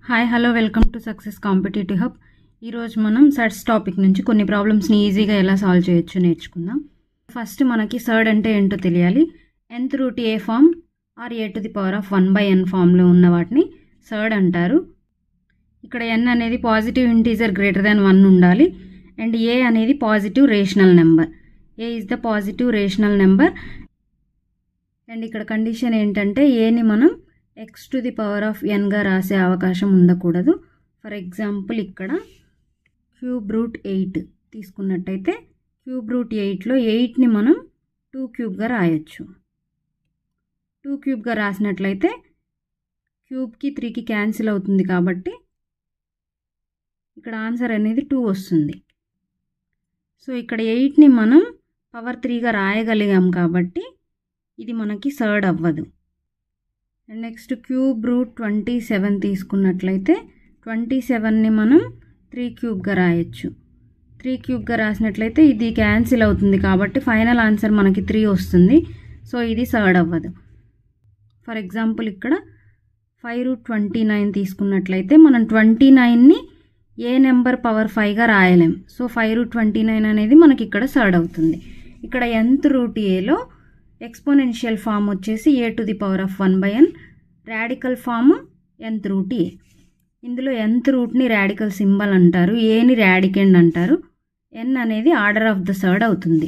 Hi hello welcome to success competitive hub. ఈరోజు మనం surds topic నుంచి కొన్ని ప్రాబ్లమ్స్ని ఈజీగా ఎలా సాల్వ్ చేయొచ్చు నేర్చుకుందాం. ఫస్ట్ మనకి సర్డ్ అంటే ఏంటో తెలియాలి. nth root a form or a to the power of 1/n ఫామ్లో ఉన్న వాటిని సర్డ్ అంటారు. ఇక్కడ n అనేది పాజిటివ్ ఇంటీజర్ గ్రేటర్ దాన్ 1 ఉండాలి అండ్ ఏ అనేది positive rational number. A is the positive rational number and ఇక్కడ కండిషన్ ఏంటంటే ఏని మనం x to the power of nగా రాసే అవకాశం ఉండకూడదు. ఫర్ ఎగ్జాంపుల్ ఇక్కడ క్యూబ్ రూట్ 8 తీసుకున్నట్టయితే క్యూబ్ రూట్ 8లో 8ని మనం 2 క్యూబ్గా రాయొచ్చు. 2 క్యూబ్గా రాసినట్లయితే క్యూబ్కి 3కి క్యాన్సిల్ అవుతుంది కాబట్టి ఇక్కడ ఆన్సర్ అనేది 2 వస్తుంది. సో ఇక్కడ 8ని మనం పవర్ 3గా రాయగలిగాం కాబట్టి ఇది మనకి సర్డ్ అవ్వదు. అండ్ నెక్స్ట్ క్యూబ్ రూట్ 27 తీసుకున్నట్లయితే 27ని మనం 3 క్యూబ్గా రాయొచ్చు. 3 క్యూబ్గా రాసినట్లయితే ఇది క్యాన్సిల్ అవుతుంది కాబట్టి ఫైనల్ ఆన్సర్ మనకి 3 వస్తుంది. సో ఇది సర్డ్ అవ్వదు. ఫర్ ఎగ్జాంపుల్ ఇక్కడ 5 రూట్ 29 తీసుకున్నట్లయితే మనం 29ని ఏ నెంబర్ పవర్ 5గా రాయలేం. సో 5 రూట్ 29 అనేది మనకి ఇక్కడ సర్డ్ అవుతుంది. ఇక్కడ nth రూట్ ఏలో ఎక్స్పోనెన్షియల్ ఫామ్ వచ్చేసి A to the power of 1/n, radical form nth root A. ఇందులో nth రూట్ని రాడికల్ సింబల్ అంటారు, ఏని రాడికెండ్ అంటారు. n అనేది ఆర్డర్ ఆఫ్ ద సర్డ్ అవుతుంది.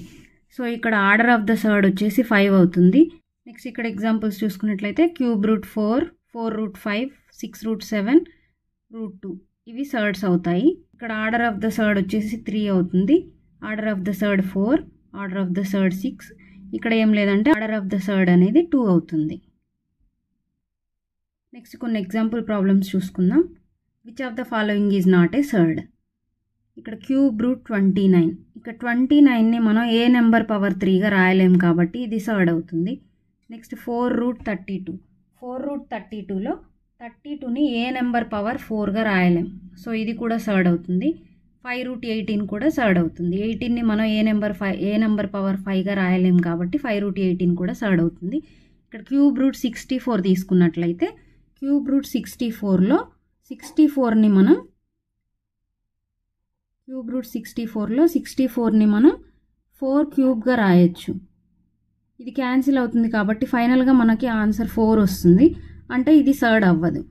సో ఇక్కడ ఆర్డర్ ఆఫ్ ద సర్డ్ వచ్చేసి 5 అవుతుంది. నెక్స్ట్ ఇక్కడ ఎగ్జాంపుల్స్ చూసుకున్నట్లయితే cube root 4, 4 root 5, 6 root 7, root 2 ఇవి సర్డ్స్ అవుతాయి. ఇక్కడ ఆర్డర్ ఆఫ్ ద సర్డ్ వచ్చేసి 3 అవుతుంది. Order of the surd 4, order of the surd 6. ఇక్కడ ఏం లేదంటే ఆర్డర్ ఆఫ్ ద సర్డ్ అనేది 2 అవుతుంది. నెక్స్ట్ కొన్ని ఎగ్జాంపుల్ ప్రాబ్లమ్స్ చూసుకుందాం. Which of the following is not a surd. ఇక్కడ క్యూబ్ రూట్ 29. ఇక్కడ 29ని మనం ఏ నెంబర్ పవర్ 3గా రాయలేం కాబట్టి ఇది సర్డ్ అవుతుంది. Next 4 root 32. 4 రూట్ 32లో 32ని ఏ నెంబర్ పవర్ 4గా రాయలేం. సో ఇది కూడా సర్డ్ అవుతుంది. 5 రూట్ 18 కూడా సర్డ్ అవుతుంది. 18ని మనం ఏ నెంబర్ పవర్ 5గా రాయలేం కాబట్టి 5 రూట్ 18 కూడా సర్డ్ అవుతుంది. ఇక్కడ క్యూబ్ రూట్ 64 తీసుకున్నట్లయితే క్యూబ్ రూట్ 64లో 64ని మనం క్యూబ్ రూట్ 64ని మనం 4 క్యూబ్గా రాయొచ్చు. ఇది క్యాన్సిల్ అవుతుంది కాబట్టి ఫైనల్గా మనకి ఆన్సర్ 4 వస్తుంది. అంటే ఇది సర్డ్ అవ్వదు.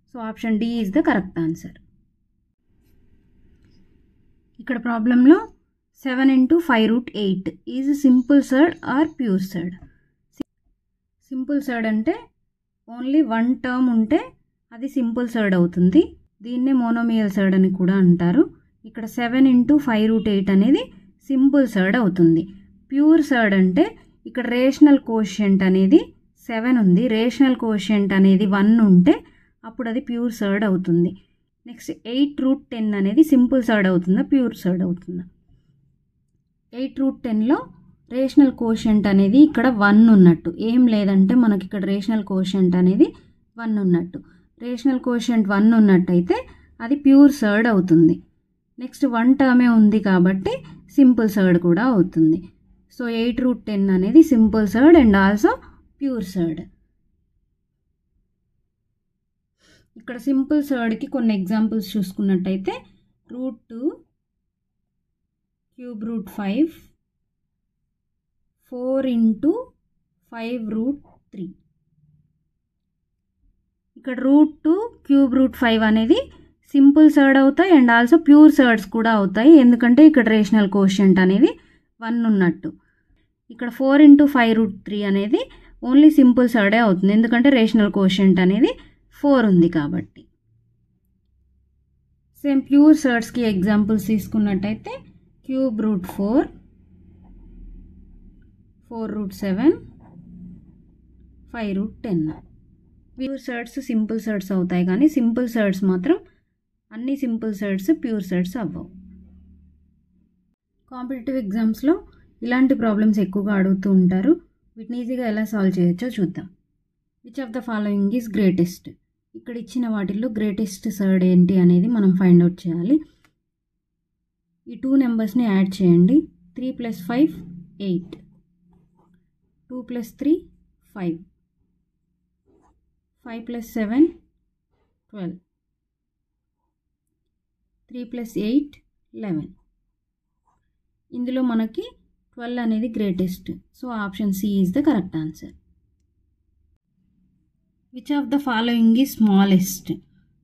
So option D is the correct answer. ఇక్కడ ప్రాబ్లంలో 7 × 5 root 8 is simple surd or pure surd. Simple surd అంటే ఓన్లీ 1 టర్మ్ ఉంటే అది సింపుల్ సర్డ్ అవుతుంది. దీన్నే మోనోమియల్ సర్డ్ అని కూడా అంటారు. ఇక్కడ 7 × 5 రూట్ 8 అనేది సింపుల్ సర్డ్ అవుతుంది. ప్యూర్ సర్డ్ అంటే ఇక్కడ రేషనల్ కోషియంట్ అనేది 7 ఉంది, రేషనల్ కోషియంట్ అనేది 1 ఉంటే అప్పుడు అది ప్యూర్ సర్డ్ అవుతుంది. నెక్స్ట్ 8 రూట్ 10 అనేది సింపుల్ సర్డ్ అవుతుందా ప్యూర్ సర్డ్ అవుతుందా. 8 రూట్ 10లో రేషనల్ కోషియంట్ అనేది ఇక్కడ 1 ఉన్నట్టు, ఏం లేదంటే మనకి ఇక్కడ రేషనల్ కోషియంట్ అనేది 1 ఉన్నట్టు. రేషనల్ కోషియంట్ 1 ఉన్నట్టయితే అది ప్యూర్ సర్డ్ అవుతుంది. నెక్స్ట్ 1 టర్మే ఉంది కాబట్టి సింపుల్ సర్డ్ కూడా అవుతుంది. సో 8 రూట్ 10 అనేది simple surd and also pure surd. ఇక్కడ సింపుల్ సర్డ్కి కొన్ని ఎగ్జాంపుల్స్ చూసుకున్నట్టయితే రూట్ 2, క్యూబ్ రూట్ 5, 4 × 5 రూట్ 3. ఇక్కడ రూట్ 2, క్యూబ్ రూట్ 5 అనేది సింపుల్ సర్డ్ అవుతాయి అండ్ ఆల్సో ప్యూర్ సర్డ్స్ కూడా అవుతాయి. ఎందుకంటే ఇక్కడ రేషనల్ కోషియంట్ అనేది 1 ఉన్నట్టు. ఇక్కడ 4 × 5 రూట్ 3 అనేది ఓన్లీ సింపుల్ సర్డే అవుతుంది, ఎందుకంటే రేషనల్ కోషియంట్ అనేది 4 ఉంది కాబట్టి. సేమ్ ప్యూర్ సర్డ్స్కి ఎగ్జాంపుల్స్ తీసుకున్నట్టయితే cube root 4, 4 root 7, 5 root 10. Pure surds simple surds అవుతాయి కానీ సింపుల్ సర్డ్స్ మాత్రం అన్ని సింపుల్ సర్డ్స్ ప్యూర్ సర్డ్స్ అవ్వవు. కాంపిటేటివ్ ఎగ్జామ్స్లో ఇలాంటి ప్రాబ్లమ్స్ ఎక్కువగా అడుగుతూ ఉంటారు. వీటిని ఈజీగా ఎలా సాల్వ్ చేయొచ్చో చూద్దాం. Which of the following is greatest. ఇక్కడ ఇచ్చిన వాటిల్లో గ్రేటెస్ట్ సర్డ్ ఏంటి అనేది మనం ఫైండ్ అవుట్ చేయాలి. ఈ 2 నెంబర్స్ని యాడ్ చేయండి. 3 + 5 8, 2 + 3 5, 5 + 7 12. 3 + 8 11. ఇందులో మనకి 12 అనేది greatest. So option C is the correct answer. Which of the following is smallest?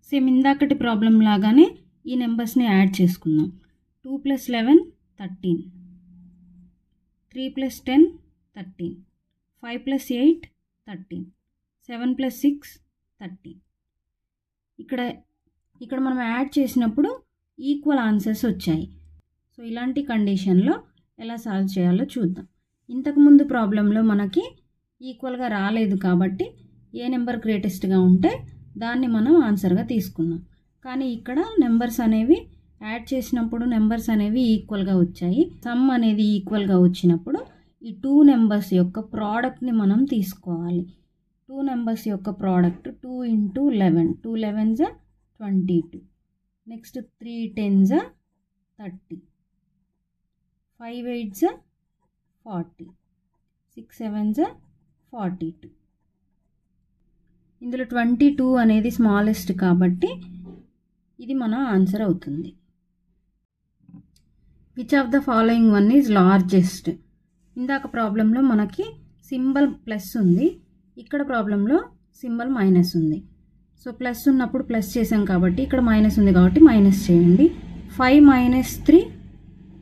Same ఇందాకటి ప్రాబ్లం లాగానే ఈ నెంబర్స్ని యాడ్ చేసుకుందాం. 2 + 11 13, 3 + 10 13, 5 + 8 13, 7 + 6 13. ఇక్కడ మనం యాడ్ చేసినప్పుడు ఈక్వల్ ఆన్సర్స్ వచ్చాయి. సో ఇలాంటి కండిషన్లో ఎలా సాల్వ్ చేయాలో చూద్దాం. ఇంతకుముందు ప్రాబ్లంలో మనకి ఈక్వల్గా రాలేదు కాబట్టి ఏ నెంబర్ గ్రేటెస్ట్గా ఉంటే దాన్ని మనం ఆన్సర్గా తీసుకున్నాం. కానీ ఇక్కడ నెంబర్స్ అనేవి యాడ్ చేసినప్పుడు నెంబర్స్ అనేవి ఈక్వల్గా వచ్చాయి. సమ్ అనేది ఈక్వల్గా వచ్చినప్పుడు ఈ 2 నెంబర్స్ యొక్క ప్రోడక్ట్ని మనం తీసుకోవాలి. 2 నెంబర్స్ యొక్క product 2 × 11, 2 11s 22, next 3 10s 30, 5 8s 40, 6 7s 42. ఇందులో 22 అనేది స్మాలెస్ట్ కాబట్టి ఇది మన ఆన్సర్ అవుతుంది. Which of the following one is largest? ఇందాక ప్రాబ్లంలో మనకి సింబల్ ప్లస్ ఉంది, ఇక్కడ ప్రాబ్లంలో సింబల్ మైనస్ ఉంది. సో ప్లస్ ఉన్నప్పుడు ప్లస్ చేసాం కాబట్టి ఇక్కడ మైనస్ ఉంది కాబట్టి మైనస్ చేయండి. 5 - 3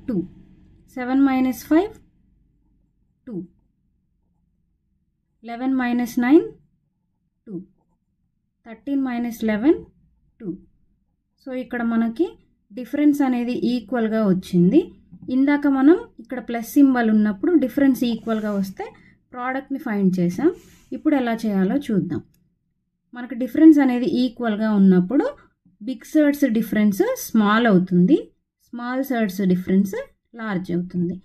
2, 7 - 5 2, 11 - 9 2, 13 - 11 2. సో ఇక్కడ మనకి డిఫరెన్స్ అనేది ఈక్వల్గా వచ్చింది. ఇందాక మనం ఇక్కడ ప్లస్ సింబల్ ఉన్నప్పుడు డిఫరెన్స్ ఈక్వల్గా వస్తే ప్రోడక్ట్ని ఫైండ్ చేసాం. ఇప్పుడు ఎలా చేయాలో చూద్దాం. మనకు డిఫరెన్స్ అనేది ఈక్వల్గా ఉన్నప్పుడు బిగ్ సర్డ్స్ డిఫరెన్స్ స్మాల్ అవుతుంది, స్మాల్ సర్డ్స్ డిఫరెన్స్ లార్జ్ అవుతుంది.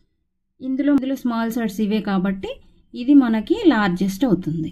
ఇందులో స్మాల్ సర్డ్స్ ఇవే కాబట్టి ఇది మనకి లార్జెస్ట్ అవుతుంది.